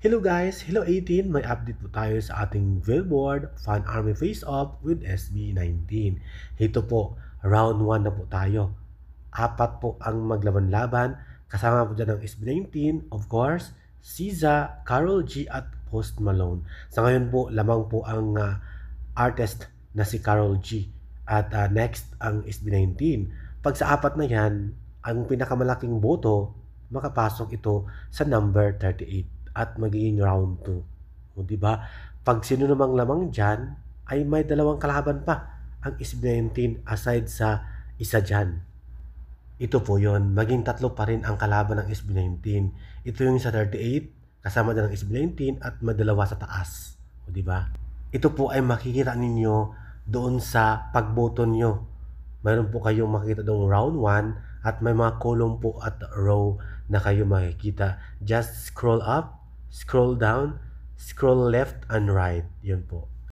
Hello guys! Hello 18! May update po tayo sa ating billboard Fan Army Face-Off with SB19. Ito po, round 1 na po tayo. Apat po ang maglaban-laban. Kasama po dyan ang SB19, of course, SZA, Karol G at Post Malone. Sa ngayon po, lamang po ang artist na si Karol G. At next ang SB19. Pag sa apat na yan, ang pinakamalaking boto, makapasok ito sa number 38 at magiging round 2. O di ba? Pag sino namang lamang diyan ay may dalawang kalaban pa ang SB19 aside sa isa diyan. Ito po 'yon, maging tatlo pa rin ang kalaban ng SB19. Ito yung sa 38 kasama din ng SB19 at may dalawa sa taas. O di ba? Ito po ay makikita ninyo doon sa pagboto nyo. Mayroon po kayong makikita doon round 1 at may mga column po at row na kayo makikita. Just scroll up, scroll down, scroll left and right. Yun po.